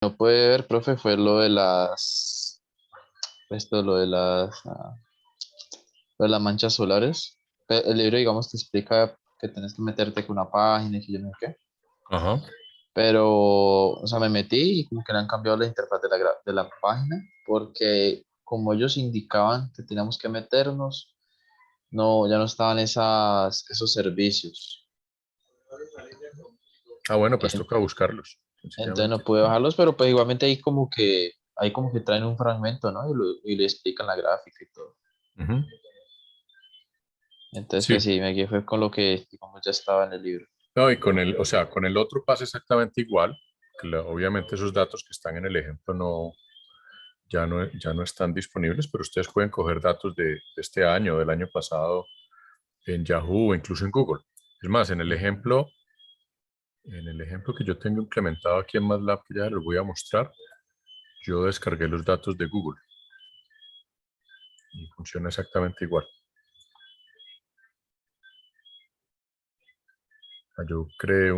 No puede ver, profe, fue lo de lo de las manchas solares. El libro, digamos, te explica que tienes que meterte con una página y que yo no sé qué. Ajá. Pero, o sea, me metí y como que le han cambiado la interfaz de de la página porque como ellos indicaban que teníamos que meternos, no, ya no estaban esos servicios. Ah, bueno, pues En- toca buscarlos, Entonces sencillamente. no pude bajarlos, pero pues igualmente ahí como que traen un fragmento, ¿no? Y le explican la gráfica y todo. Ujú. Entonces, Sí, pues sí, me quedé fue con lo que, digamos, ya estaba en el libro. no, y con o sea, con el otro pasa exactamente igual. Que obviamente esos datos que están en el ejemplo ya no están disponibles, pero ustedes pueden coger datos de este año, del año pasado, en Yahoo o incluso en Google. Es más, Ujú. en el ejemplo que yo tengo implementado aquí en MATLAB, que ya les voy a mostrar, yo descargué los datos de Google y funciona exactamente igual. Yo creé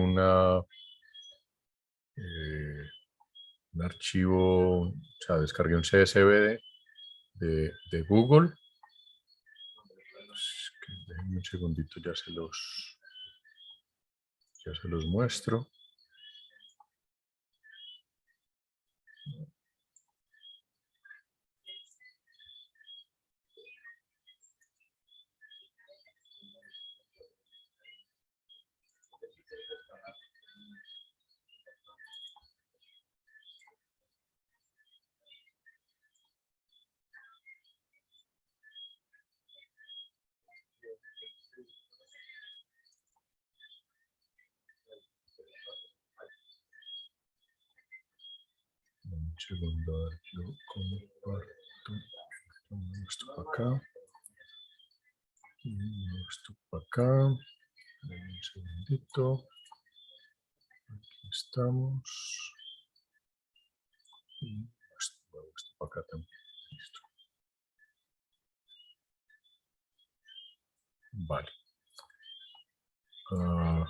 eh, un archivo, o sea, descargué un CSV de Google. Pues, déjenme un segundito, ya se los muestro. Un segundo, a ver, yo comparto esto para acá. Esto para acá. Un segundito. Aquí estamos. Y esto para acá también. Listo. Vale. Ah,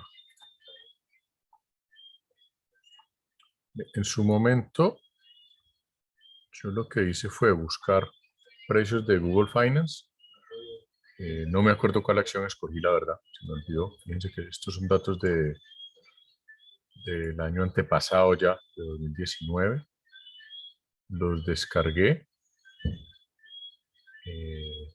en su momento, yo lo que hice fue buscar precios de Google Finance. No me acuerdo cuál acción escogí, la verdad. Se me olvidó. Fíjense que estos son datos del año antepasado ya, de 2019. Los descargué. eh,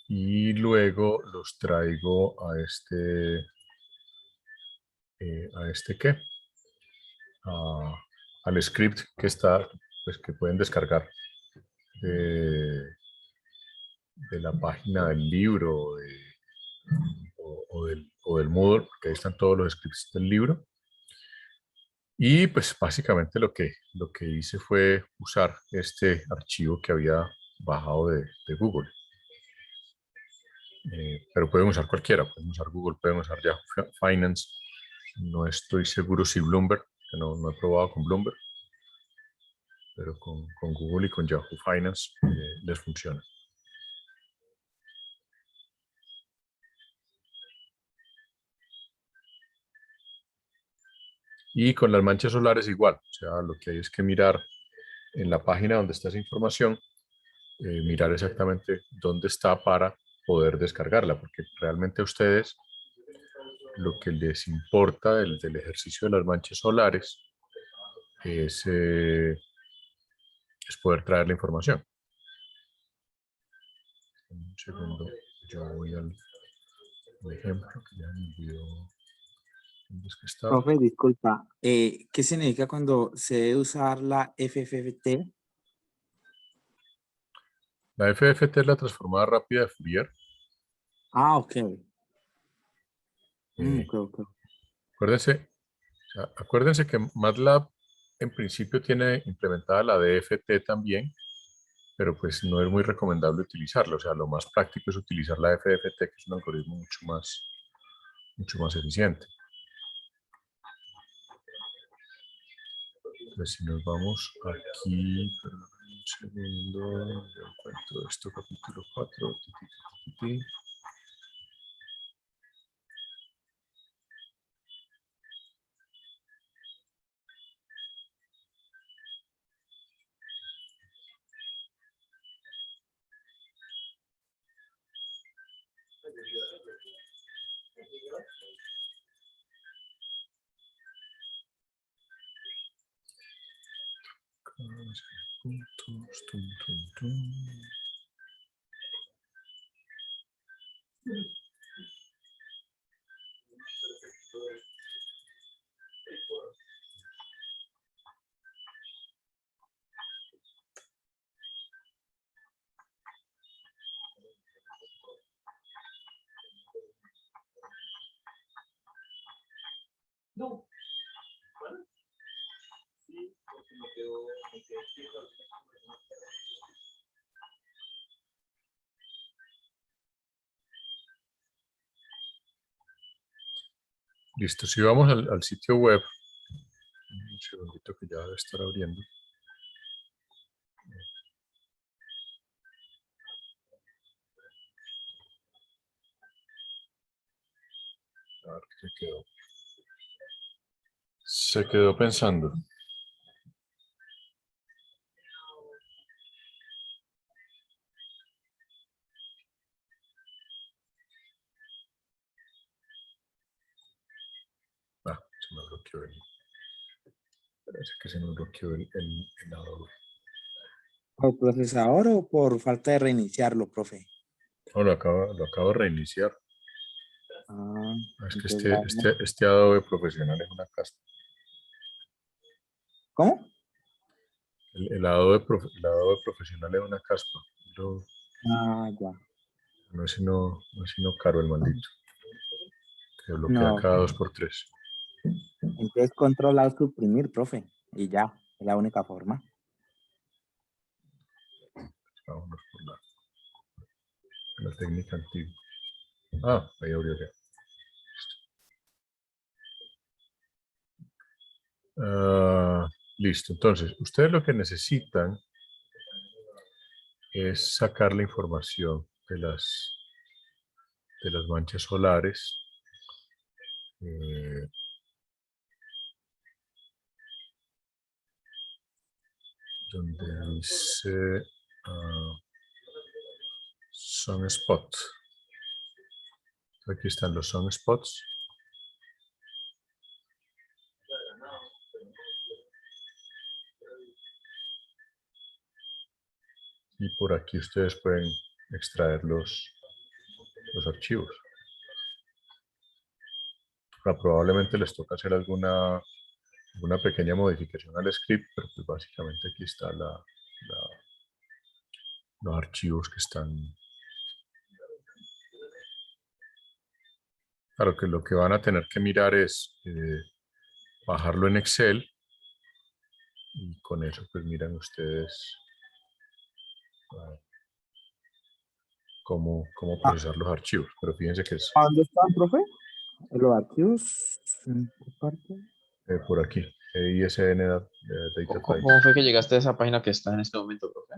y luego los traigo a este qué, a- al script que está, pues que pueden descargar de, de la página del libro o del Moodle, porque ahí están todos los scripts del libro. Y pues básicamente lo que hice fue usar este archivo que había bajado de Google. Pero pueden usar cualquiera, pueden usar Google, pueden usar Yahoo Finance. No estoy seguro si Bloomberg, que no he probado con Bloomberg, pero con Google y con Yahoo Finance les funciona. Y con las manchas solares igual, o sea, lo que hay es que mirar en la página donde está esa información, mirar exactamente dónde está para poder descargarla, porque realmente a ustedes lo que les importa del ejercicio de las manchas solares es, es poder traer la información. Un segundo, yo voy al ejemplo que ya me olvidó dónde es que estaba. Profe, disculpa, ¿qué significa cuando se debe usar la FFT? La FFT es la transformada rápida de Fourier. Ah, ok. Eh, Ok, ok. acuérdense, o sea, acuérdense que MATLAB en principio tiene implementada la DFT también, pero pues no es muy recomendable utilizarlo. O sea, lo más práctico es utilizar la FFT, que es un algoritmo mucho más eficiente. Entonces, si nos vamos aquí, perdón, un segundo, yo encuentro esto, capítulo 4. Puntos, tum, tum, tum. Listo, si vamos al sitio web, un segundito que ya debe estar abriendo. A ver, ¿qué quedó? Se quedó pensando. Ah, se me bloqueó parece que se me bloqueó el Adobe. ¿Por procesador o por falta de reiniciarlo, profe? No, lo acabo de reiniciar. Ah, Es que entonces, este Adobe profesional es una caspa. ¿cómo? El Adobe profesional es una caspa. Ah, ya. No es sino caro el maldito. Que bloquea No, cada 2x3. entonces controlar, suprimir, profe. Y ya, es la única forma. Vámonos por la técnica antigua. Ah, ahí abrió ya. Listo. Entonces, ustedes lo que necesitan es sacar la información de las manchas solares. Donde dice Sunspot. Aquí están los Sunspots. Y por aquí ustedes pueden extraer los archivos. Probablemente les toca hacer alguna pequeña modificación al script, pero pues básicamente aquí están los archivos que están. Claro que lo que van a tener que mirar es bajarlo en Excel y con eso pues miran ustedes cómo procesar los archivos. Pero fíjense que es ¿A dónde están, profe? ¿En los archivos? ¿En qué parte? por aquí, ISN Data ¿Cómo Types. fue que llegaste a esa página que está en este momento, profe?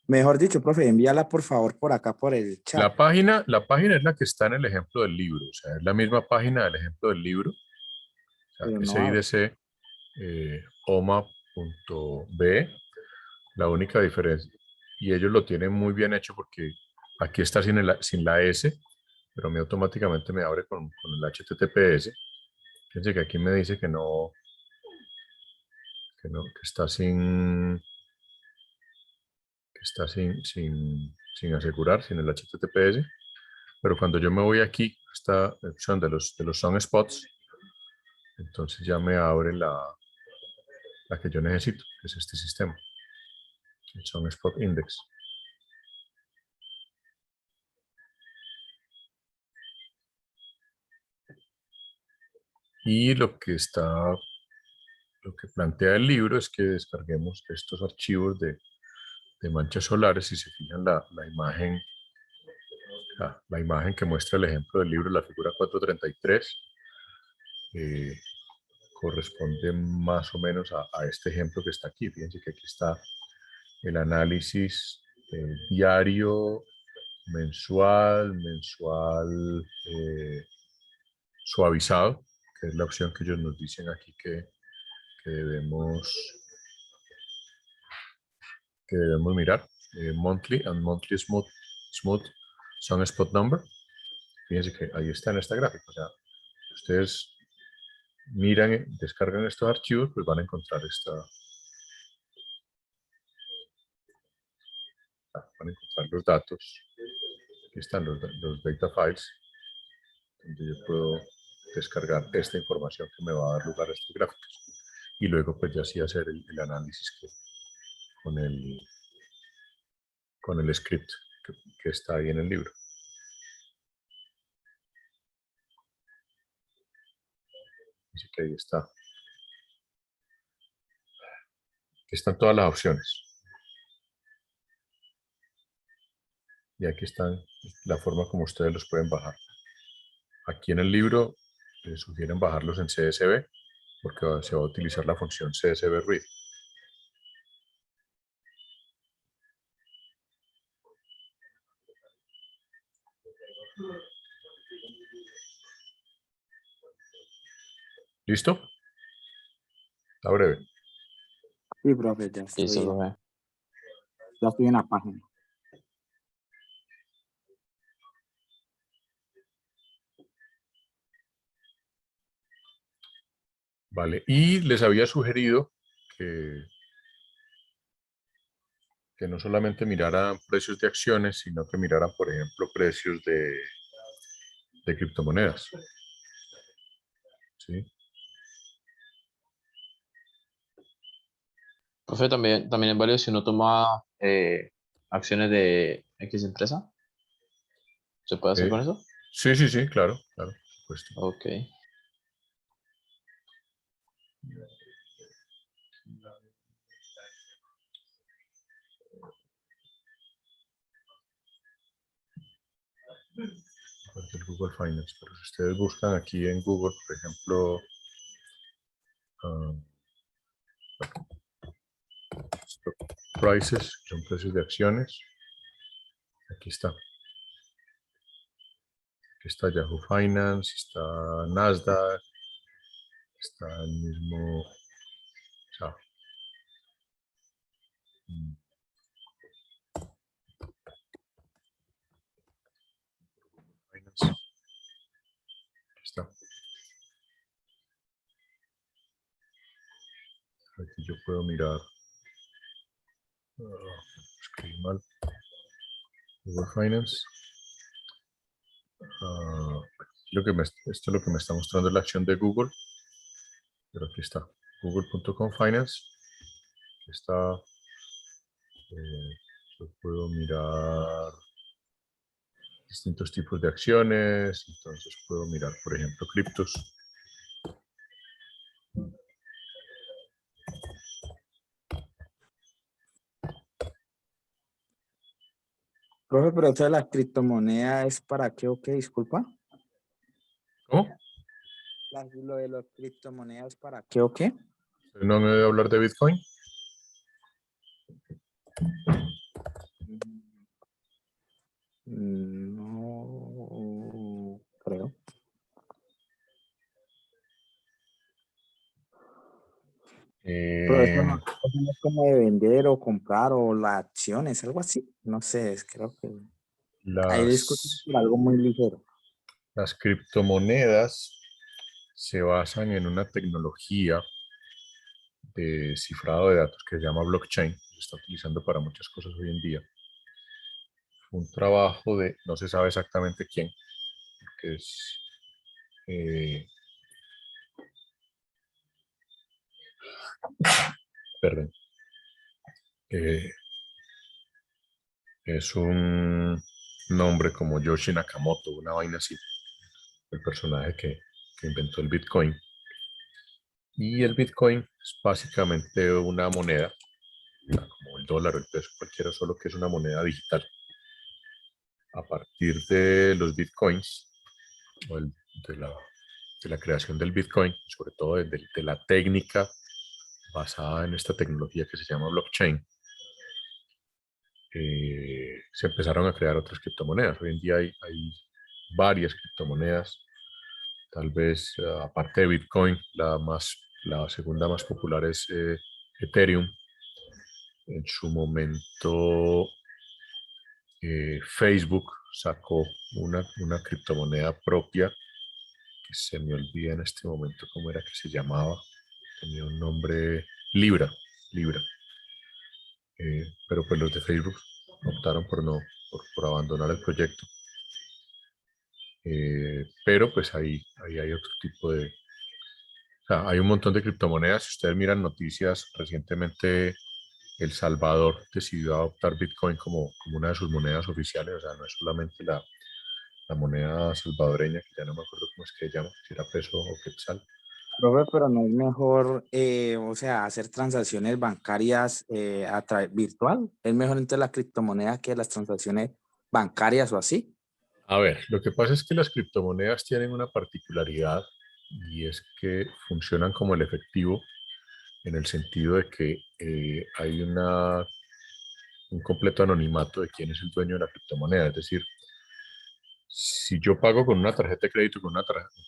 Mejor dicho, profe, envíala por favor por acá, por el chat. La página es la que está en el ejemplo del libro, o sea, es la misma página del ejemplo del libro, o sea, Pero no abre. SIDC oma.b, la única diferencia, y ellos lo tienen muy bien hecho porque aquí está sin la S, pero a mí automáticamente me abre con el HTTPS. Fíjense que aquí me dice que está sin asegurar, sin el HTTPS. Pero cuando yo me voy aquí, esta opción de los Sunspots, entonces ya me abre la que yo necesito, que es este sistema, el Sunspot Index. Y lo que plantea el libro es que descarguemos estos archivos de manchas solares. Si se fijan la imagen que muestra el ejemplo del libro, la figura 433, corresponde más o menos a este ejemplo que está aquí. Fíjense que aquí está el análisis diario, mensual, suavizado, que es la opción que ellos nos dicen aquí que debemos mirar. Monthly and monthly smooth sunspot number. Fíjense que ahí está en esta gráfica. O sea, ustedes miran, descargan estos archivos, pues van a encontrar van a encontrar los datos. Aquí están los data files, donde yo puedo descargar esta información que me va a dar lugar a estos gráficos. Y luego pues ya sí hacer el análisis con el script que está ahí en el libro. Así que ahí está. Aquí están todas las opciones. Y aquí están la forma como ustedes los pueden bajar. Aquí en el libro les sugieren bajarlos en CSV porque se va a utilizar la función CSV Read. ¿Listo? Está breve. Sí, profe, Listo, profe. ya estoy en la página. Vale, y les había sugerido que no solamente miraran precios de acciones, sino que miraran, por ejemplo, precios de criptomonedas. ¿Sí? Profe, también es válido si uno toma acciones de X empresa. ¿Se puede hacer con eso? Sí, sí, sí, claro, claro, por supuesto. Ok. El Google Finance, pero si ustedes buscan aquí en Google, por ejemplo, stock prices, son precios de acciones, aquí está. Aquí está Yahoo Finance, está Nasdaq, está el mismo, o sea, Finance, aquí está. Aquí yo puedo mirar, escribí mal, Google Finance. Esto es lo que me está mostrando la acción de Google, pero aquí está, google.com Finance. Aquí está, yo puedo mirar distintos tipos de acciones, entonces puedo mirar, por ejemplo, criptos. Profe, pero eso de la criptomoneda es para qué o qué, disculpa. ¿Cómo? Lo de las criptomonedas para qué o qué. ¿No me voy a hablar de Bitcoin? No creo. Pero eso no es como de vender o comprar o las acciones, algo así. No sé, creo que ahí discutimos por algo muy ligero. Las criptomonedas se basan en una tecnología de cifrado de datos que se llama blockchain. Se está utilizando para muchas cosas hoy en día. Un trabajo de, no se sabe exactamente quién, que es perdón, es un nombre como Yoshi Nakamoto, una vaina así, el personaje que inventó el Bitcoin. Y el Bitcoin es básicamente una moneda, como el dólar o el peso cualquiera, solo que es una moneda digital. A partir de los Bitcoins, o de la creación del Bitcoin, sobre todo de la técnica basada en esta tecnología que se llama blockchain, se empezaron a crear otras criptomonedas. Hoy en día hay varias criptomonedas. Tal vez, aparte de Bitcoin, la segunda más popular es Ethereum. En su momento, Facebook sacó una criptomoneda propia, que se me olvida en este momento cómo era que se llamaba. Tenía un nombre, Libra. Pero pues los de Facebook optaron por por abandonar el proyecto. Pero pues ahí hay otro tipo de... O sea, hay un montón de criptomonedas. Si ustedes miran noticias, recientemente El Salvador decidió adoptar Bitcoin como una de sus monedas oficiales. O sea, no es solamente la moneda salvadoreña, que ya no me acuerdo cómo es que se llama, si era peso o quetzal. Profe, pero no es mejor, o sea, hacer transacciones bancarias virtual. Es mejor entre las criptomonedas que las transacciones bancarias o así. A ver, lo que pasa es que las criptomonedas tienen una particularidad y es que funcionan como el efectivo en el sentido de que hay un completo anonimato de quién es el dueño de la criptomoneda. Es decir, si yo pago con una tarjeta de crédito, con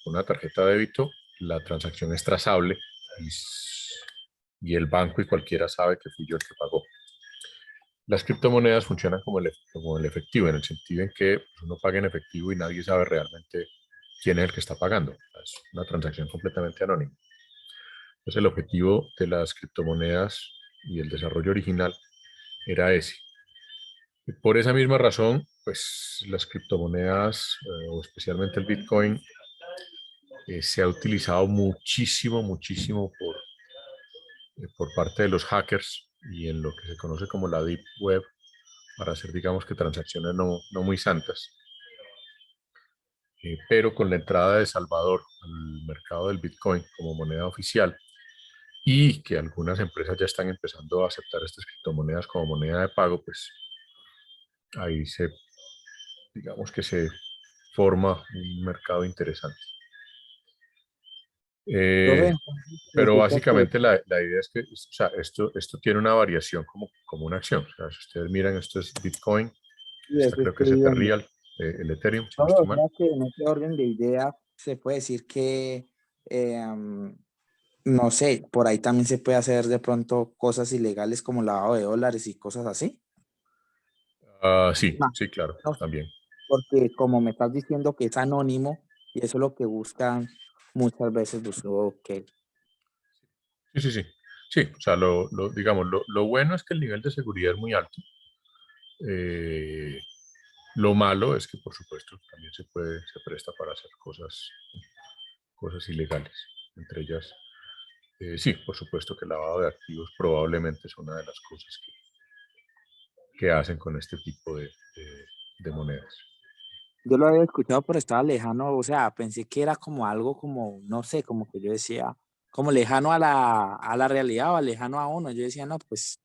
una tarjeta de débito, la transacción es trazable y el banco y cualquiera sabe que fui yo el que pagó. Las criptomonedas funcionan como el efectivo, en el sentido en que pues, uno paga en efectivo y nadie sabe realmente quién es el que está pagando. Es una transacción completamente anónima. Entonces, el objetivo de las criptomonedas y el desarrollo original era ese. Y por esa misma razón, pues las criptomonedas, o especialmente el Bitcoin, se ha utilizado muchísimo, muchísimo por parte de los hackers y en lo que se conoce como la Deep Web para hacer, digamos que transacciones no muy santas. Pero con la entrada de Salvador al mercado del Bitcoin como moneda oficial y que algunas empresas ya están empezando a aceptar estas criptomonedas como moneda de pago, pues ahí digamos que se forma un mercado interesante. Profe, Pero significa que básicamente la idea es que o sea, esto tiene una variación como una acción. O sea, si ustedes miran, esto es Bitcoin, sí, esta eso creo que es estoy viendo. Ethereum, el Ethereum, si no Profe, estoy o mal. sea que en este orden de ideas se puede decir que, no sé, por ahí también se puede hacer de pronto cosas ilegales como lavado de dólares y cosas así. Sí, No, sí, claro, no, también. porque como me estás diciendo que es anónimo y eso es lo que buscan muchas veces, pues, ok. Sí, sí, sí. Sí, o sea, digamos, lo bueno es que el nivel de seguridad es muy alto. Eh, lo malo es que, por supuesto, también se presta para hacer cosas ilegales. Entre ellas, sí, por supuesto que el lavado de activos probablemente es una de las cosas que hacen con este tipo de monedas. Yo lo había escuchado, pero estaba lejano, o sea, pensé que era como algo como, no sé, como que yo decía, como lejano a la realidad o lejano a uno. Yo decía, no, pues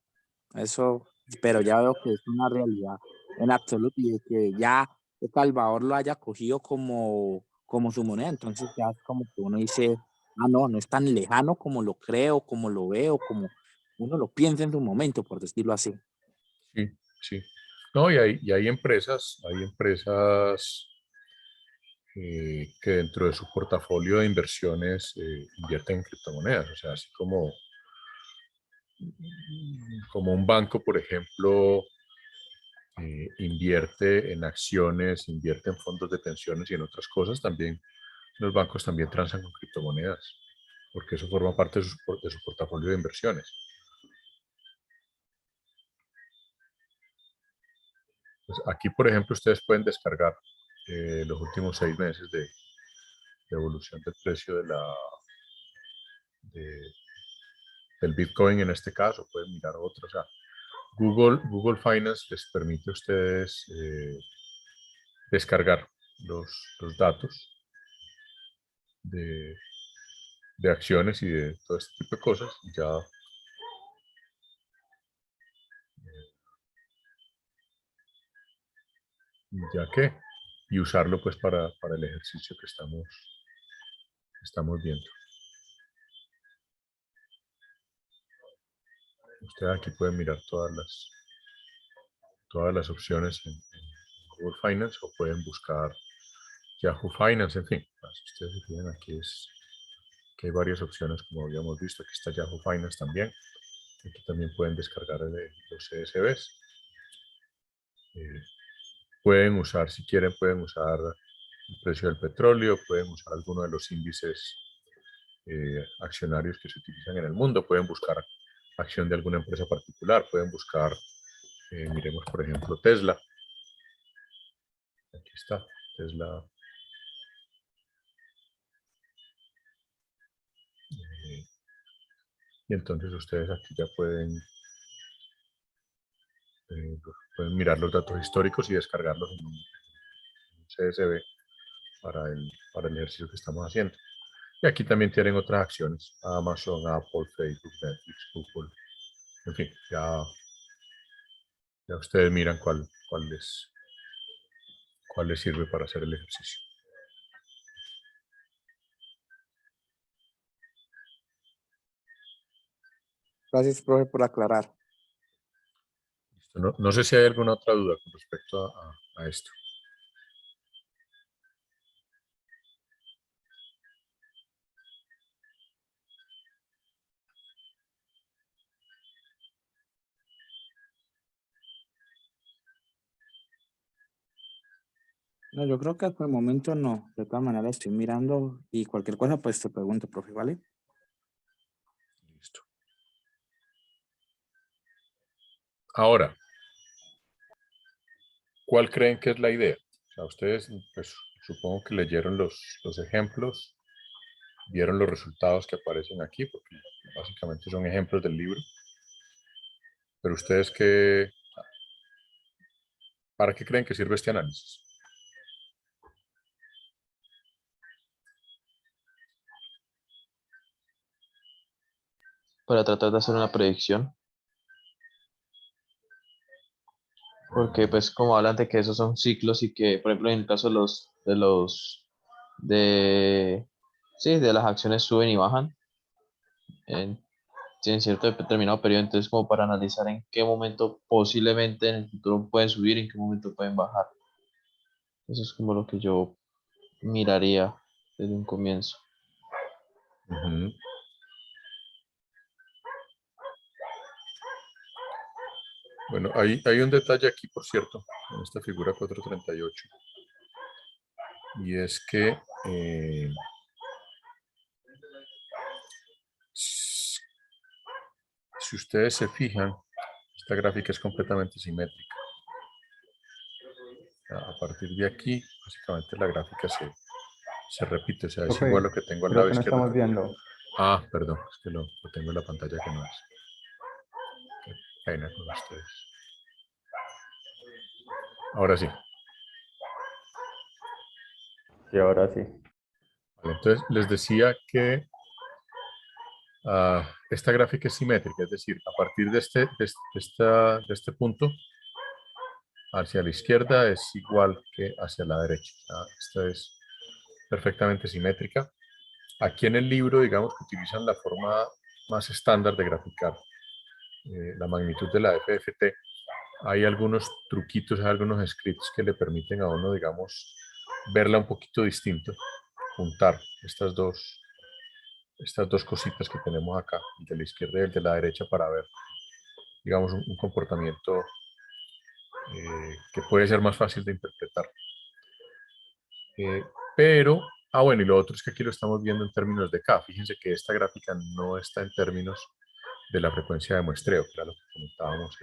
eso, pero ya veo que es una realidad en absoluto y de que ya El Salvador lo haya cogido como su moneda, entonces ya es como que uno dice, ah, no, no es tan lejano como lo creo, como lo veo, como uno lo piensa en su momento, por decirlo así. Sí, sí. No, y hay empresas que dentro de su portafolio de inversiones invierten en criptomonedas. O sea, así como un banco, por ejemplo, invierte en acciones, invierte en fondos de pensiones y en otras cosas, también los bancos también transan con criptomonedas, porque eso forma parte de su portafolio de inversiones. Pues aquí, por ejemplo, ustedes pueden descargar los últimos 6 meses de evolución del precio de- del Bitcoin en este caso, pueden mirar otros. O sea, Google Finance les permite a ustedes descargar los datos de, de acciones y de todo este tipo de cosas, ya que, y usarlo pues para el ejercicio que estamos viendo. Ustedes aquí pueden mirar todas las opciones en Google Finance o pueden buscar Yahoo Finance, en fin. Si ustedes se fijan aquí es que hay varias opciones como habíamos visto. Aquí está Yahoo Finance también. Aquí también pueden descargar los CSVs. Pueden usar, si quieren, pueden usar el precio del petróleo, pueden usar alguno de los índices accionarios que se utilizan en el mundo, pueden buscar acción de alguna empresa particular, pueden buscar Miremos, por ejemplo, Tesla. Aquí está, Tesla. Y entonces ustedes aquí ya pueden mirar los datos históricos y descargarlos en un CSV para el ejercicio que estamos haciendo. Y aquí también tienen otras acciones, Amazon, Apple, Facebook, Netflix, Google, en fin, ya ustedes miran cuál les sirve para hacer el ejercicio. Gracias, profe, por aclarar. No sé si hay alguna otra duda con respecto a esto. No, yo creo que por el momento no. De todas maneras estoy mirando y cualquier cosa pues te pregunto, profe, ¿vale? Listo. Ahora, ¿cuál creen que es la idea? O sea, ustedes, pues, supongo que leyeron los ejemplos, vieron los resultados que aparecen aquí, porque básicamente son ejemplos del libro. Pero ustedes, ¿para qué creen que sirve este análisis? Para tratar de hacer una predicción. Porque pues como hablan de que esos son ciclos y que, por ejemplo, en el caso de sí, de las acciones suben y bajan en, sí, en cierto determinado periodo, entonces como para analizar en qué momento posiblemente en el futuro pueden subir y en qué momento pueden bajar. Eso es como lo que yo miraría desde un comienzo. Ujú. Bueno, hay un detalle aquí, por cierto, en esta figura 438, y es que si ustedes se fijan, esta gráfica es completamente simétrica. A partir de aquí, básicamente la gráfica se repite, o sea, es igual Profe, lo que tengo al creo lado que no izquierdo. estamos viendo. Ah, perdón, es que lo tengo en la pantalla que no es. Qué pena con ustedes. Ahora sí. Sí, ahora sí. Vale, entonces, les decía que esta gráfica es simétrica, es decir, a partir de este punto, hacia la izquierda es igual que hacia la derecha. Esta es perfectamente simétrica. Aquí en el libro, digamos que utilizan la forma más estándar de graficar la magnitud de la FFT. Hay algunos truquitos, hay algunos scripts que le permiten a uno, digamos, verla un poquito distinto, juntar estas dos cositas que tenemos acá, el de la izquierda y el de la derecha, para ver, digamos, un comportamiento que puede ser más fácil de interpretar. Pero, bueno, y lo otro es que aquí lo estamos viendo en términos de K. Fíjense que esta gráfica no está en términos de la frecuencia de muestreo, que era lo que comentábamos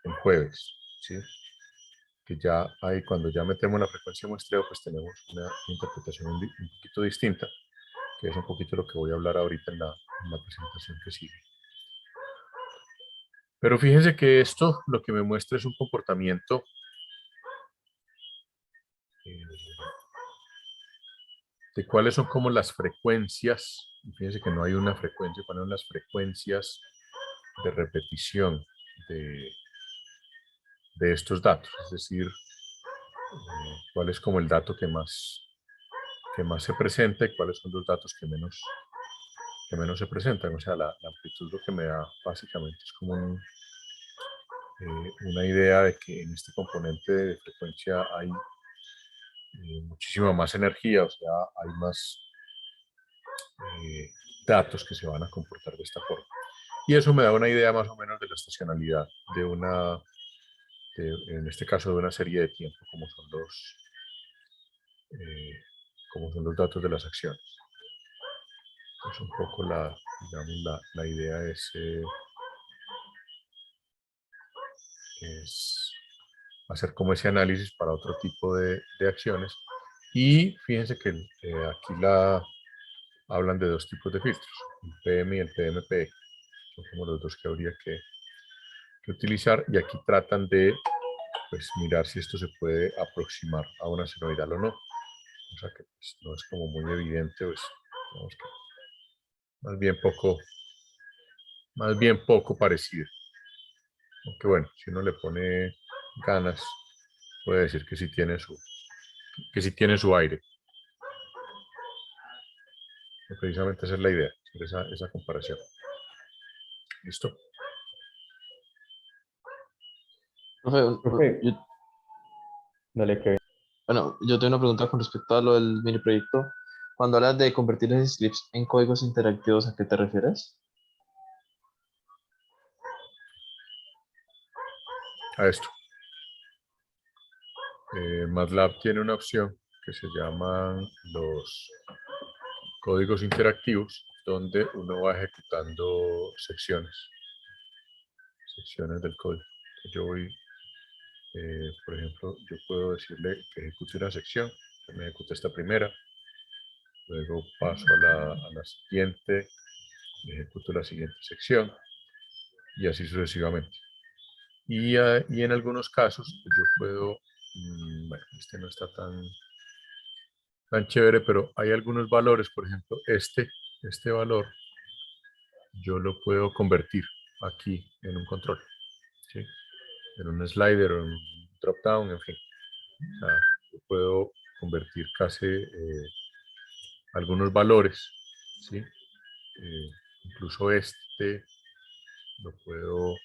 en jueves, ¿sí? Que ya ahí, cuando ya metemos la frecuencia de muestreo, pues tenemos una interpretación un poquito distinta, que es un poquito lo que voy a hablar ahorita en la presentación que sigue. Pero fíjense que esto lo que me muestra es un comportamiento eh, de cuáles son como las frecuencias. Fíjense que no hay una frecuencia, cuáles son las frecuencias de repetición de, de estos datos, es decir, cuál es como el dato que más se presenta y cuáles son los datos que menos se presentan. O sea, la amplitud lo que me da básicamente es como una idea de que en este componente de frecuencia hay muchísima más energía, o sea, hay más datos que se van a comportar de esta forma. Y eso me da una idea más o menos de la estacionalidad en este caso, de una serie de tiempo, como son los datos de las acciones. Entonces, un poco digamos, la idea es hacer como ese análisis para otro tipo de acciones. Y fíjense que aquí hablan de dos tipos de filtros, el PM y el PMP. Son como los dos que habría que utilizar, y aquí tratan de pues, mirar si esto se puede aproximar a una senoidal o no. O sea que pues, no es como muy evidente, pues, digamos que más bien poco parecido. Aunque bueno, si uno le pone ganas, puede decir que sí tiene su aire. Y precisamente esa es la idea, hacer esa comparación. ¿Listo? Profe, Profe, yo, dale que bueno, yo tengo una pregunta con respecto a lo del mini proyecto. Cuando hablas de convertir los scripts en códigos interactivos, ¿a qué te refieres? A esto. MATLAB tiene una opción que se llaman los códigos interactivos, donde uno va ejecutando secciones del código. Yo voy, por ejemplo, yo puedo decirle que ejecute una sección, que me ejecute esta primera, luego paso a la siguiente, ejecuto la siguiente sección, y así sucesivamente. Y en algunos casos pues, yo puedo, bueno, este no está tan chévere, pero hay algunos valores, por ejemplo, este valor, yo lo puedo convertir aquí en un control, ¿sí? En un slider o en un drop down, en fin. O sea, yo puedo convertir casi algunos valores, ¿sí? Incluso este lo puedo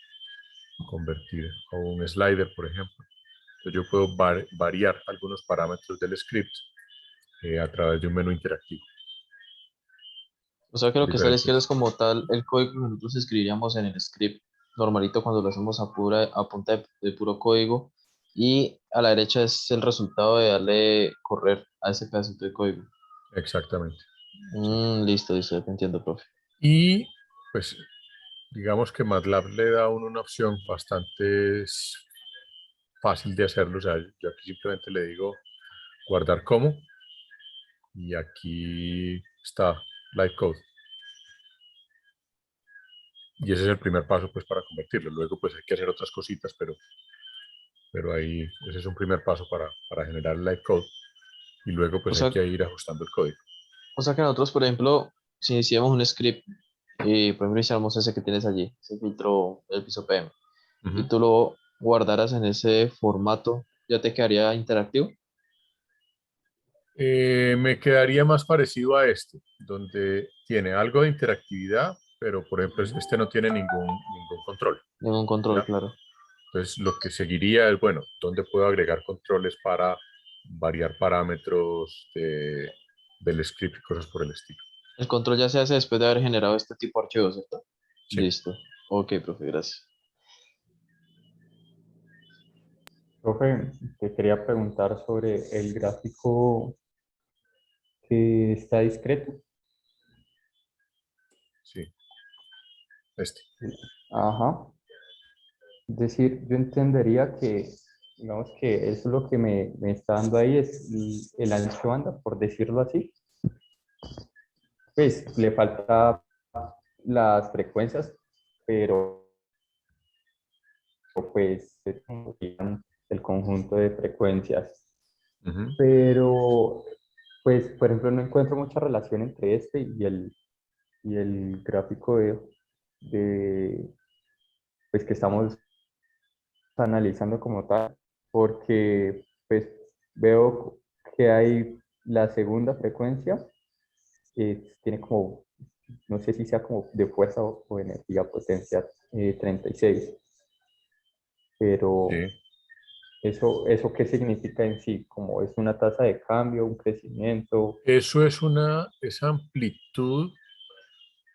convertir a un slider, por ejemplo. Entonces yo puedo variar algunos parámetros del script a través de un menú interactivo. O sea que lo que está a la izquierda es Diferentes. como tal el código que nosotros escribiríamos en el script normalito cuando lo hacemos a punta de puro código. Y a la derecha es el resultado de darle correr a ese pedacito de código. Exactamente. Sí. Listo, listo, ya te entiendo, profe. Y pues digamos que MATLAB le da a uno una opción bastante fácil de hacerlo. O sea, yo aquí simplemente le digo guardar como, y aquí está Live Code. Y ese es el primer paso pues para convertirlo. Luego pues hay que hacer otras cositas, pero ahí ese es un primer paso para generar el Live Code. Y luego O pues hay sea, que ir ajustando el código. o sea que nosotros, por ejemplo, si iniciamos un script y por ejemplo iniciamos ese que tienes allí, ese filtro del piso PM, y Ujú. tú lo guardaras en ese formato, ¿ya te quedaría interactivo? Me quedaría más parecido a este, donde tiene algo de interactividad, pero por ejemplo este no tiene ningún control, Ningún control, ¿ya? claro. Entonces lo que seguiría es, bueno, ¿dónde puedo agregar controles para variar parámetros del script y cosas por el estilo? El control ya se hace después de haber generado este tipo de archivos, ¿cierto? Sí. Listo. Ok, profe, gracias. profe, te quería preguntar sobre el gráfico que está discreto. Sí, este. Ajá. Es decir, yo entendería que, digamos que eso es lo que me está dando ahí, es el ancho banda, por decirlo así. Pues le falta las frecuencias, pero pues es como el conjunto de frecuencias. Ujú. Pero, pues, por ejemplo, no encuentro mucha relación entre este y el gráfico de, pues, que estamos analizando como tal, porque pues veo que hay la segunda frecuencia, tiene como, no sé si sea como de fuerza o energía potencia 36, pero Sí. eso ¿qué significa en sí? Como es una tasa de cambio, un crecimiento. Eso es esa amplitud,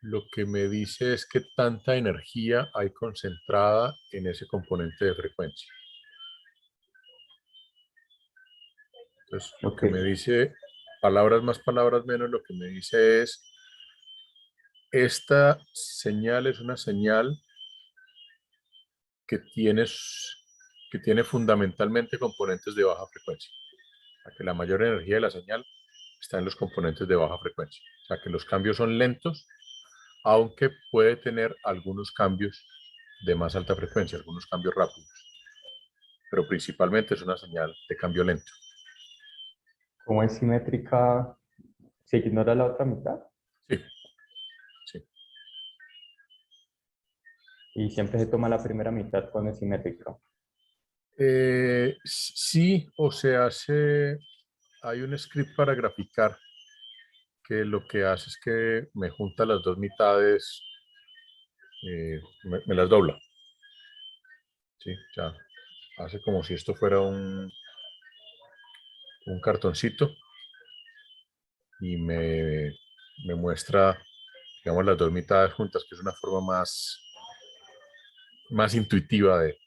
lo que me dice es que tanta energía hay concentrada en ese componente de frecuencia. Entonces, lo Ok, que me dice, palabras más, palabras menos, lo que me dice es, esta señal es una señal que tienes que tiene fundamentalmente componentes de baja frecuencia. O sea, que la mayor energía de la señal está en los componentes de baja frecuencia. O sea, que los cambios son lentos, aunque puede tener algunos cambios de más alta frecuencia, algunos cambios rápidos. Pero principalmente es una señal de cambio lento. Como es simétrica, ¿se ignora la otra mitad? Sí, sí. Y siempre se toma la primera mitad cuando es simétrica. Sí, o se hace, hay un script para graficar que lo que hace es que me junta las dos mitades, me las dobla. Sí, ya hace como si esto fuera un cartoncito y me muestra, digamos, las dos mitades juntas, que es una forma más intuitiva de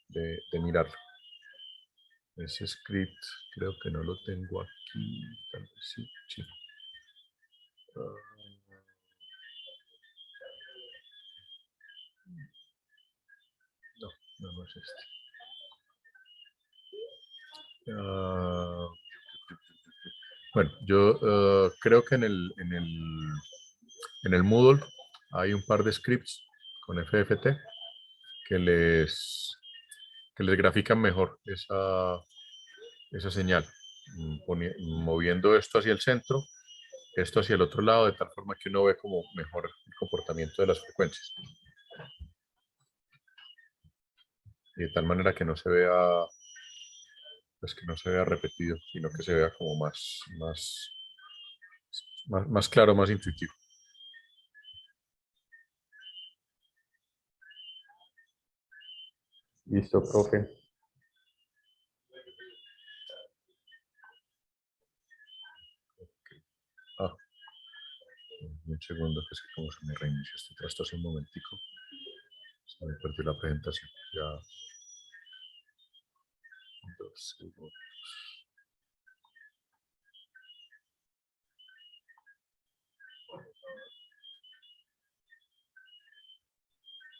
mirarlo. Ese script creo que no lo tengo aquí, tal vez sí, sí. No es este. Bueno, yo creo que en el Moodle hay un par de scripts con FFT que les grafican mejor esa señal, moviendo esto hacia el centro, esto hacia el otro lado, de tal forma que uno ve como mejor el comportamiento de las frecuencias. Y de tal manera que no se vea, pues que no se vea repetido, sino que se vea como más claro, más intuitivo. Listo, profe. Un segundo, que es que como se me reinició este trasto hace un momentico, se me perdió la presentación. Ya. 2 segundos.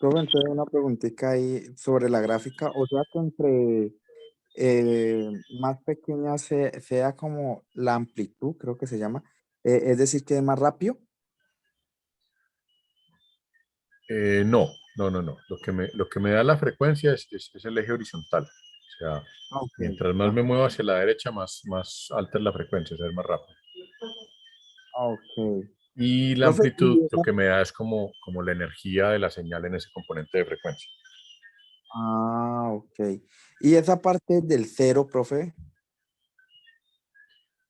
Profe, entonces una preguntita ahí sobre la gráfica, o sea que entre más pequeña sea como la amplitud, creo que se llama, es decir, que es más rápido. No. Lo que me da la frecuencia es el eje horizontal. O sea, Ah, ok. mientras más me muevo hacia la derecha, más alta es la frecuencia, o sea, es más rápido. Ah, ok. Y la Profe, amplitud lo que me da es como la energía de la señal en ese componente de frecuencia. ok. Y esa parte del cero, profe.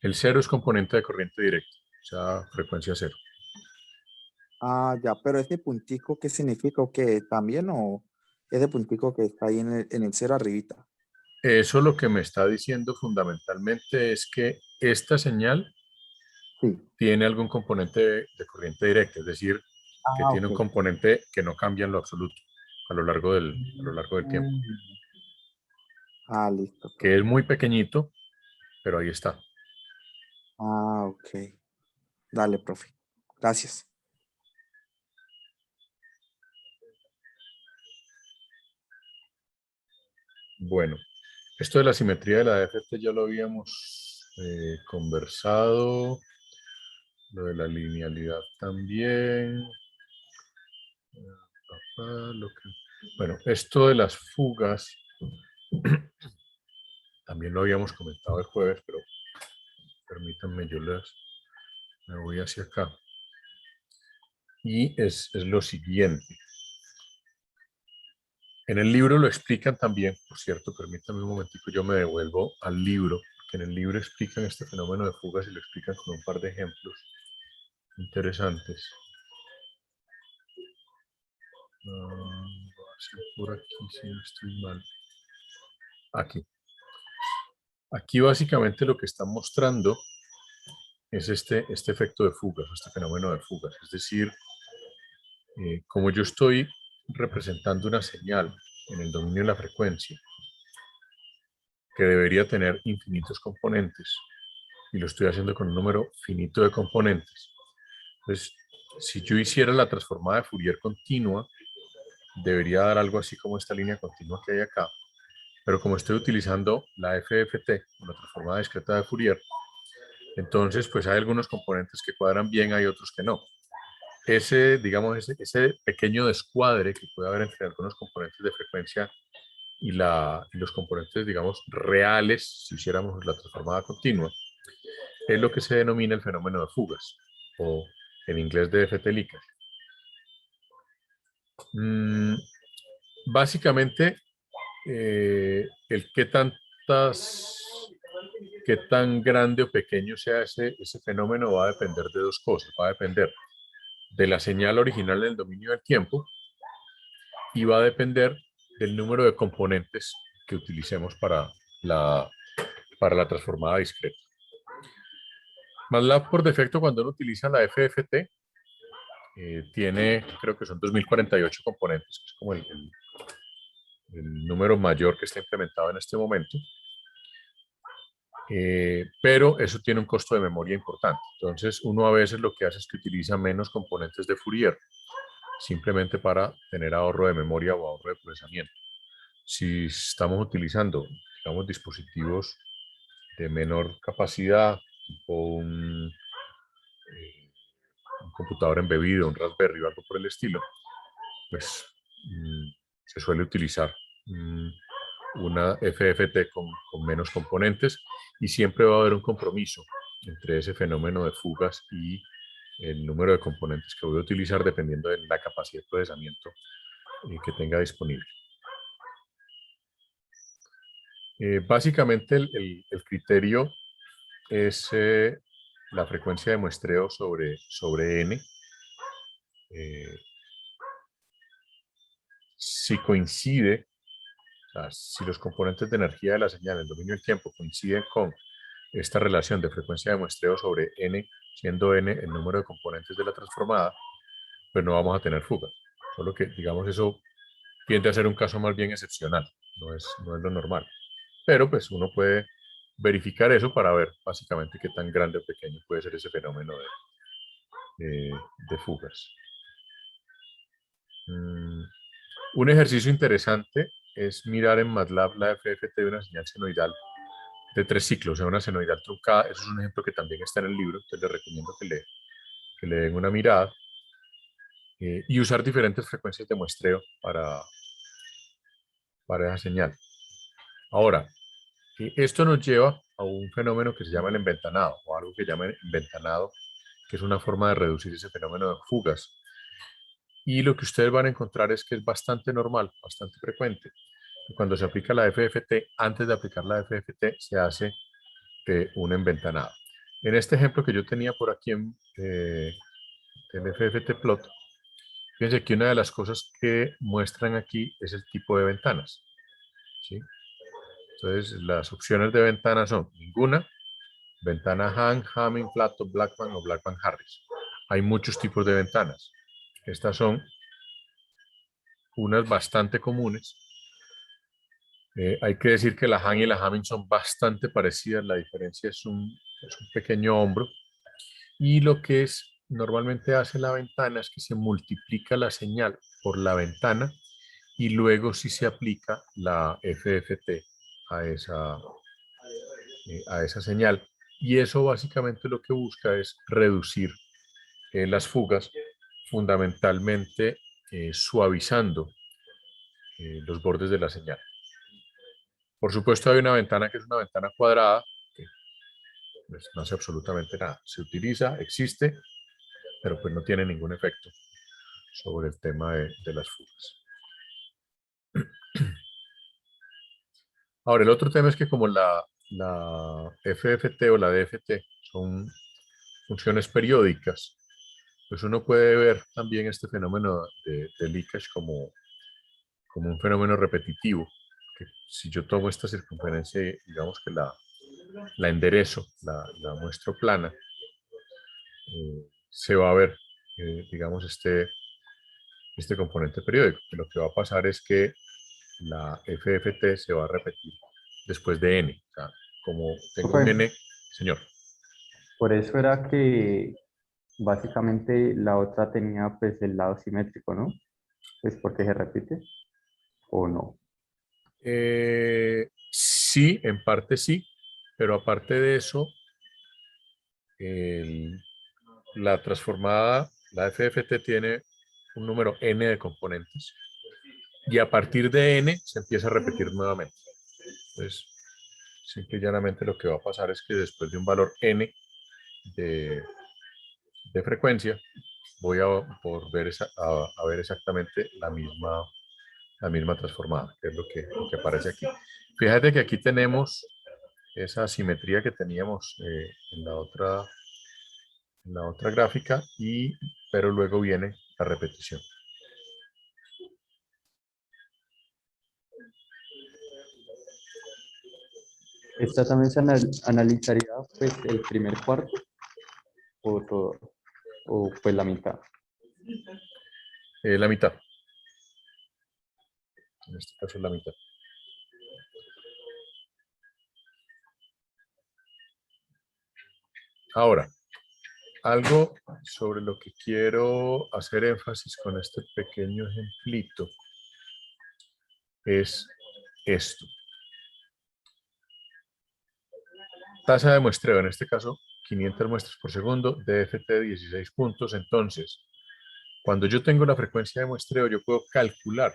El cero es componente de corriente directa, o sea, frecuencia cero. Ah, ya, pero ese puntico, ¿qué significa? ¿O qué también? ¿O ese puntico que está ahí en el cero arribita? Eso lo que me está diciendo fundamentalmente es que esta señal Sí. tiene algún componente de corriente directa, es decir, que Ah, tiene ok. un componente que no cambia en lo absoluto a lo largo del tiempo, Mm. Ah, listo, que profe. es muy pequeñito, pero ahí está. Ah, ok. Dale, profe. Gracias. Bueno, esto de la simetría de la DFT ya lo habíamos conversado, lo de la linealidad también. Bueno, esto de las fugas también lo habíamos comentado el jueves, pero permítanme, me voy hacia acá. Y es lo siguiente. En el libro lo explican también, por cierto, permítanme un momentico, yo me devuelvo al libro, que en el libro explican este fenómeno de fugas y lo explican con un par de ejemplos interesantes. Voy a hacer por aquí si no estoy mal. Aquí. Aquí básicamente lo que están mostrando es este efecto de fugas, este fenómeno de fugas. Es decir, como yo estoy representando una señal en el dominio de la frecuencia que debería tener infinitos componentes y lo estoy haciendo con un número finito de componentes. Entonces, si yo hiciera la transformada de Fourier continua, debería dar algo así como esta línea continua que hay acá. Pero como estoy utilizando la FFT, la transformada discreta de Fourier, entonces pues hay algunos componentes que cuadran bien, hay otros que no. Digamos, ese pequeño descuadre que puede haber entre algunos componentes de frecuencia y los componentes, digamos, reales, si hiciéramos la transformada continua, es lo que se denomina el fenómeno de fugas, o en inglés de DFT-Likert. Básicamente, el qué tan grande o pequeño sea ese fenómeno va a depender de dos cosas. Va a depender de la señal original del dominio del tiempo y va a depender del número de componentes que utilicemos para la transformada discreta. MATLAB por defecto, cuando uno utiliza la FFT, tiene, creo que son 2048 componentes, que es como el número mayor que está implementado en este momento. Pero eso tiene un costo de memoria importante. Entonces, uno a veces lo que hace es que utiliza menos componentes de Fourier, simplemente para tener ahorro de memoria o ahorro de procesamiento. Si estamos utilizando, digamos, dispositivos de menor capacidad, tipo un computador embebido, un Raspberry o algo por el estilo, pues se suele utilizar una FFT con menos componentes y siempre va a haber un compromiso entre ese fenómeno de fugas y el número de componentes que voy a utilizar dependiendo de la capacidad de procesamiento que tenga disponible. Básicamente el criterio es la frecuencia de muestreo sobre n. Si coincide, o sea, si los componentes de energía de la señal, el dominio del tiempo, coinciden con esta relación de frecuencia de muestreo sobre n, siendo n el número de componentes de la transformada, pues no vamos a tener fuga. Solo que, digamos, eso tiende a ser un caso más bien excepcional, no es lo normal. Pero pues uno puede verificar eso para ver básicamente qué tan grande o pequeño puede ser ese fenómeno de fugas. Un ejercicio interesante es mirar en MATLAB la FFT de una señal senoidal de 3 ciclos, o sea, una senoidal truncada. Eso es un ejemplo que también está en el libro, entonces les recomiendo que le den una mirada y usar diferentes frecuencias de muestreo para esa señal. Ahora, esto nos lleva a un fenómeno que se llama el enventanado, o algo que llaman enventanado, que es una forma de reducir ese fenómeno de fugas. Y lo que ustedes van a encontrar es que es bastante normal, bastante frecuente. Cuando se aplica la FFT, antes de aplicar la FFT, se hace un enventanado. En este ejemplo que yo tenía por aquí en el FFT plot, fíjense que una de las cosas que muestran aquí es el tipo de ventanas, ¿sí? Entonces, las opciones de ventana son ninguna, ventana Hahn, Hamming, Flattop, Blackman o Blackman-Harris. Hay muchos tipos de ventanas. Estas son unas bastante comunes. Hay que decir que la Hahn y la Hamming son bastante parecidas. La diferencia es un pequeño hombro. Y lo que normalmente hace la ventana es que se multiplica la señal por la ventana y luego sí se aplica la FFT a esa señal. Y eso básicamente lo que busca es reducir las fugas, fundamentalmente suavizando los bordes de la señal. Por supuesto hay una ventana que es una ventana cuadrada, que pues, no hace absolutamente nada. Se utiliza, existe, pero pues no tiene ningún efecto sobre el tema de las fugas. Ahora, el otro tema es que como la FFT o la DFT son funciones periódicas, pues uno puede ver también este fenómeno de leakage como un fenómeno repetitivo, que si yo tomo esta circunferencia y digamos que la enderezo, la muestro plana, se va a ver, digamos, este componente periódico, que lo que va a pasar es que la FFT se va a repetir después de n. O sea, como tengo un n, señor. Por eso era que básicamente la otra tenía pues el lado simétrico, ¿no? Pues porque se repite o no. Sí, en parte sí, pero aparte de eso, la transformada, la FFT tiene un número n de componentes y a partir de n se empieza a repetir nuevamente. Entonces, simple y llanamente lo que va a pasar es que después de un valor n de frecuencia, voy a volver a ver exactamente la misma transformada, que es lo que aparece aquí. Fíjate que aquí tenemos esa simetría que teníamos en la otra gráfica, pero luego viene la repetición. Esta también se analizaría pues el primer cuarto o todo, o pues la mitad. La mitad. En este caso es la mitad. Ahora, algo sobre lo que quiero hacer énfasis con este pequeño ejemplito es esto. Tasa de muestreo, en este caso 500 muestras por segundo, DFT 16 puntos. Entonces, cuando yo tengo la frecuencia de muestreo, yo puedo calcular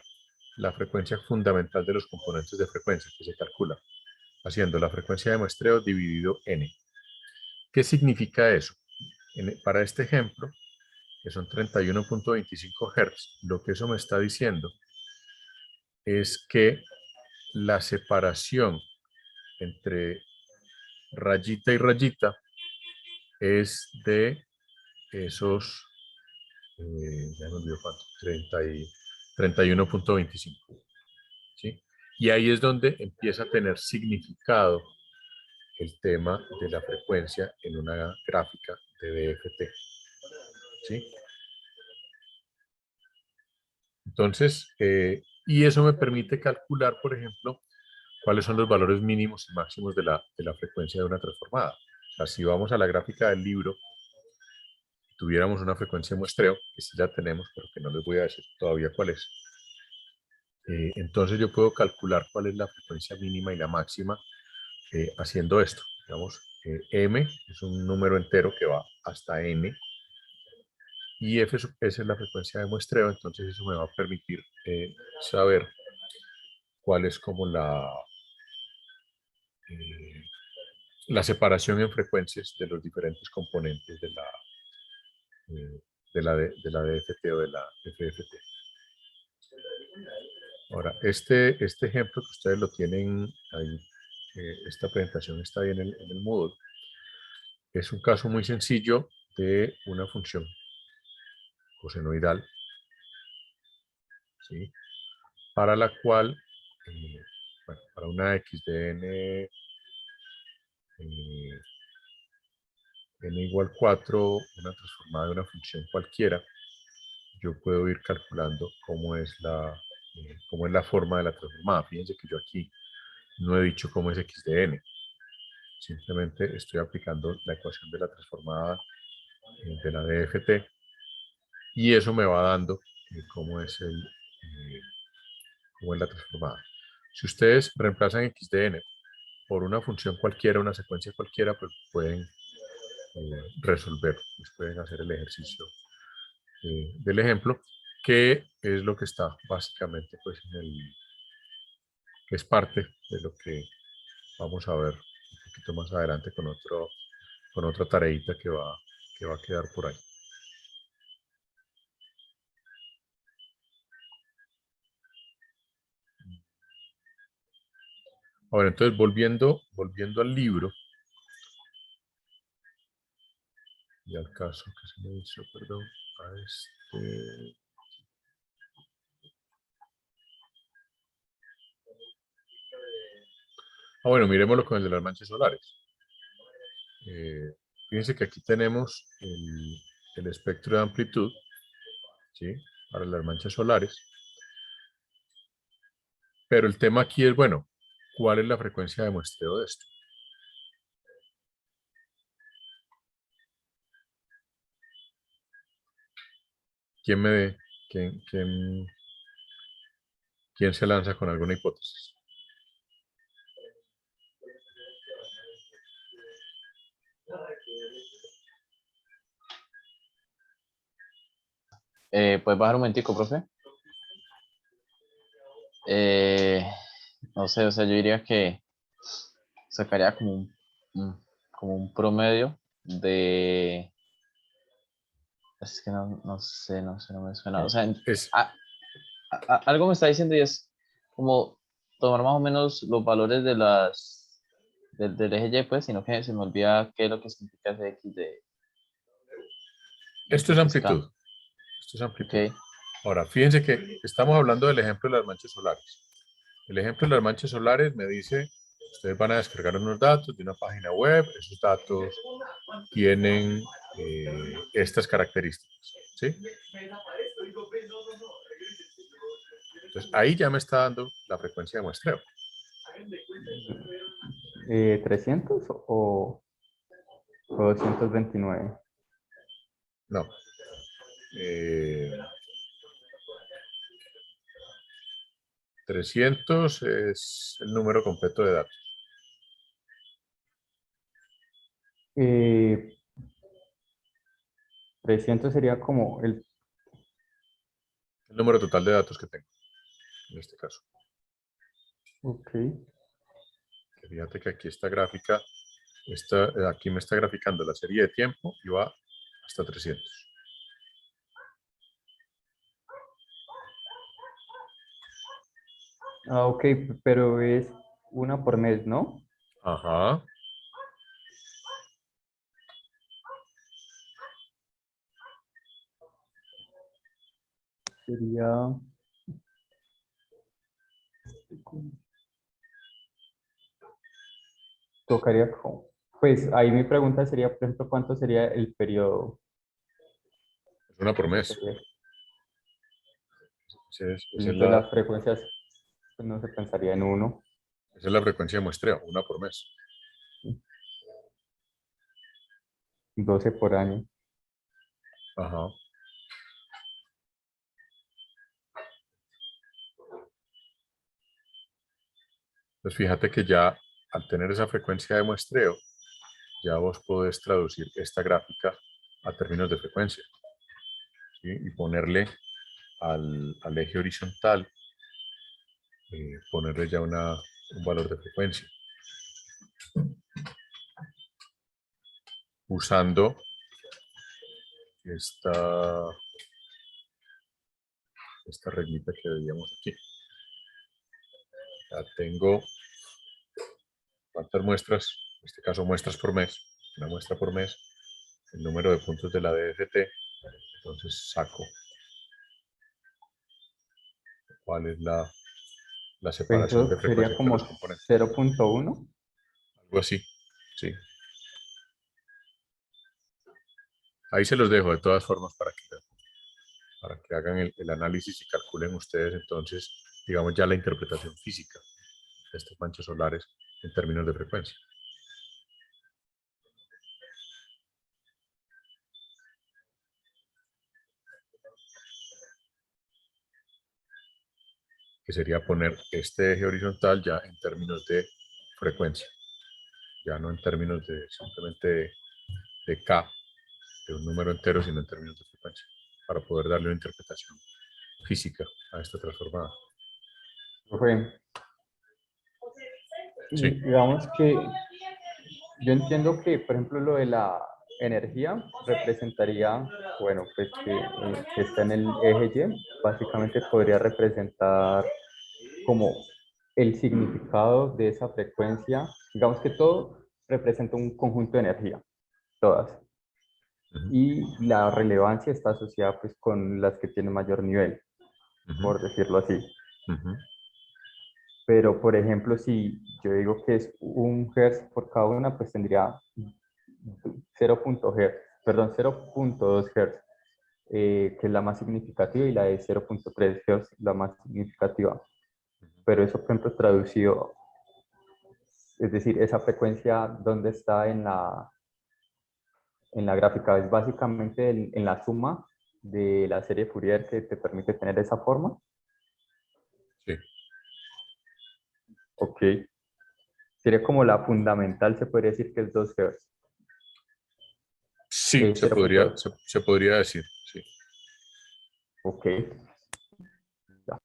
la frecuencia fundamental de los componentes de frecuencia que se calcula haciendo la frecuencia de muestreo dividido n. ¿Qué significa eso? Para este ejemplo, que son 31.25 Hz, lo que eso me está diciendo es que la separación entre rayita y rayita es de esos, ya me olvidó cuánto, 31.25. ¿Sí? Y ahí es donde empieza a tener significado el tema de la frecuencia en una gráfica de DFT. ¿Sí? Entonces, y eso me permite calcular, por ejemplo, cuáles son los valores mínimos y máximos de la frecuencia de una transformada. O sea, si vamos a la gráfica del libro, tuviéramos una frecuencia de muestreo, que sí la tenemos, pero que no les voy a decir todavía cuál es. Entonces yo puedo calcular cuál es la frecuencia mínima y la máxima haciendo esto. Digamos, m es un número entero que va hasta n, y f esa es la frecuencia de muestreo, entonces eso me va a permitir saber cuál es como eh, la separación en frecuencias de los diferentes componentes de la DFT o de la FFT. Ahora, este ejemplo que ustedes lo tienen ahí, esta presentación está ahí en el Moodle, es un caso muy sencillo de una función cosenoidal, ¿sí? Para la cual, bueno, para una x de n, n igual 4, una transformada de una función cualquiera, yo puedo ir calculando cómo es la forma de la transformada. Fíjense que yo aquí no he dicho cómo es x de n. Simplemente estoy aplicando la ecuación de la transformada de la DFT y eso me va dando cómo es la transformada. Si ustedes reemplazan x de n por una función cualquiera, una secuencia cualquiera, pues pueden resolver, pues pueden hacer el ejercicio del ejemplo, que es lo que está básicamente pues que es parte de lo que vamos a ver un poquito más adelante con otra tareita que va a quedar por ahí. Ahora, entonces, volviendo al libro y al caso que se me hizo, perdón, a este... bueno, miremoslo con el de las manchas solares. Fíjense que aquí tenemos el espectro de amplitud, ¿sí? Para las manchas solares. Pero el tema aquí es, bueno, ¿cuál es la frecuencia de muestreo de esto? ¿Quién me quién se lanza con alguna hipótesis? ¿Puedes bajar un momentico, profe? Eh, no sé, o sea, yo diría que sacaría como un promedio de... Es que no me suena. O No, sea, es, a- algo me está diciendo y es como tomar más o menos los valores de del eje Y, pues, sino que se me olvida qué es lo que significa ese X esto de es X K. amplitud. Esto es amplitud. Ok, Ahora, fíjense que estamos hablando del ejemplo de las manchas solares. El ejemplo de las manchas solares me dice, ustedes van a descargar unos datos de una página web, esos datos tienen estas características, ¿sí? Entonces, ahí ya me está dando la frecuencia de muestreo. 300 o 229. No. Eh, 300 es el número completo de datos. 300 sería como El número total de datos que tengo, en este caso. ok. Fíjate que aquí esta gráfica, aquí me está graficando la serie de tiempo y va hasta 300. Ah, ok, pero es una por mes, ¿no? Ajá. Sería... Tocaría como... Pues ahí mi pregunta sería, por ejemplo, ¿cuánto sería el periodo? Es una por mes. Entonces las frecuencias pues, no se pensaría en uno. Esa es la frecuencia de muestreo, una por mes. 12 por año. Ajá. Pues fíjate que ya al tener esa frecuencia de muestreo, ya vos podés traducir esta gráfica a términos de frecuencia, ¿sí? Y ponerle al eje horizontal, ponerle ya un valor de frecuencia. Usando esta reglita que veíamos aquí. Ya tengo cuántas muestras, en este caso muestras por mes, una muestra por mes, el número de puntos de la DFT, entonces saco cuál es la Pues separación de eso sería frecuencia entre como los componentes. 0.1. Algo así, sí. Ahí se los dejo de todas formas para que hagan el análisis y calculen ustedes entonces, digamos, ya la interpretación física de estas manchas solares en términos de frecuencia. Que sería poner este eje horizontal ya en términos de frecuencia, ya no en términos de simplemente de K, de un número entero, sino en términos de frecuencia, para poder darle una interpretación física a esta transformada. Profe, Sí. digamos que yo entiendo que, por ejemplo, lo de la energía representaría, bueno, pues que está en el eje Y, básicamente podría representar como el significado de esa frecuencia. Digamos que todo representa un conjunto de energía, todas. Uh-huh. Y la relevancia está asociada pues con las que tienen mayor nivel, por decirlo así. Uh-huh. Pero, por ejemplo, si yo digo que es 1 Hz por cada una, pues tendría 0.2 Hz, que es la más significativa, y la de 0.3 Hz, la más significativa. Pero eso, por ejemplo, traducido, es decir, esa frecuencia, ¿dónde está en la gráfica? Es básicamente en la suma de la serie Fourier que te permite tener esa forma. Sí. Ok. Sería como la fundamental, se podría decir que es 2 Hz. Sí, se 0.8. se podría decir, sí. Ok. Ya.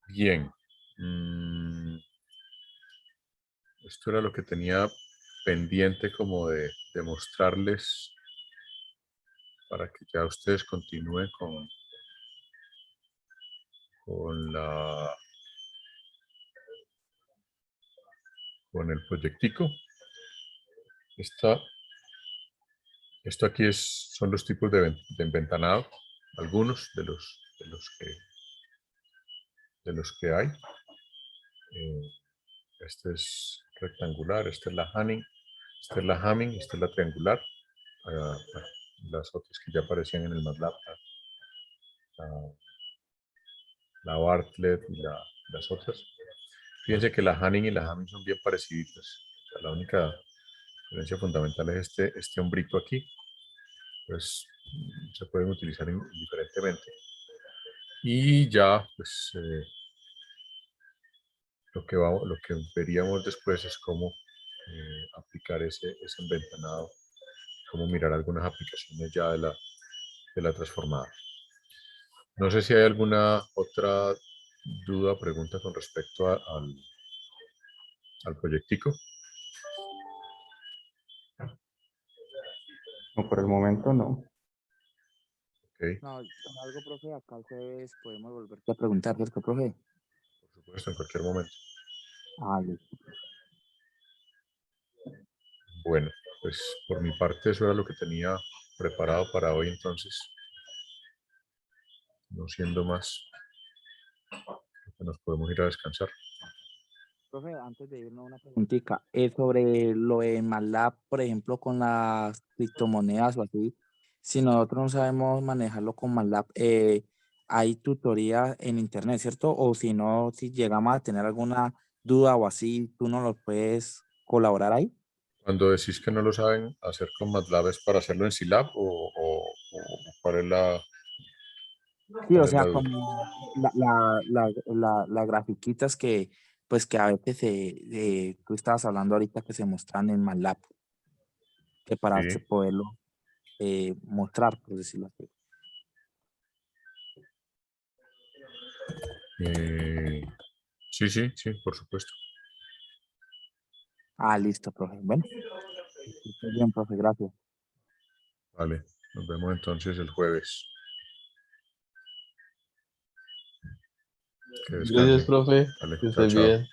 Bien. Esto era lo que tenía pendiente como de mostrarles para que ya ustedes continúen con con el proyectico. Esto aquí son los tipos de enventanado, algunos de los que hay. Este es rectangular, esta es la Hamming, esta es la Hamming, esta es la triangular. Bueno, las otras que ya aparecían en el MATLAB, la Bartlett y las otras. Fíjense que la Hamming y la Hamming son bien parecidas. O sea, la única diferencia fundamental es este hombrito aquí. Pues se pueden utilizar indiferentemente. Y ya, pues lo que veríamos después es cómo aplicar ese enventanado, cómo mirar algunas aplicaciones ya de la transformada. No sé si hay alguna otra duda o pregunta con respecto al proyectico. No, por el momento no. Ok, No, algo, profe, acá el jueves podemos volverte a preguntar, ¿cierto, profe? por supuesto, en cualquier momento. Ah, listo. Bueno, pues por mi parte eso era lo que tenía preparado para hoy, entonces, no siendo más, creo que nos podemos ir a descansar. Profe, antes de irnos una preguntita, sobre lo de MATLAB, por ejemplo, con las criptomonedas o así, si nosotros no sabemos manejarlo con MATLAB, hay tutorías en internet, ¿cierto? O si no, si llegamos a tener alguna duda o así, tú nos lo puedes colaborar ahí. Cuando decís que no lo saben hacer con MATLAB, ¿es para hacerlo en Scilab o cuál es Sí, o sea, la duda? como las grafiquitas que, pues que a veces tú estabas hablando ahorita que se muestran en MATLAB, que para Sí, poderlo mostrar, por decirlo así. eh, sí, sí, sí, por supuesto. Ah, listo, profe. Bueno, estoy bien, profe, gracias. Vale, nos vemos entonces el jueves. Que Gracias, descansen. profe. Vale, Que chao, estés chao. bien.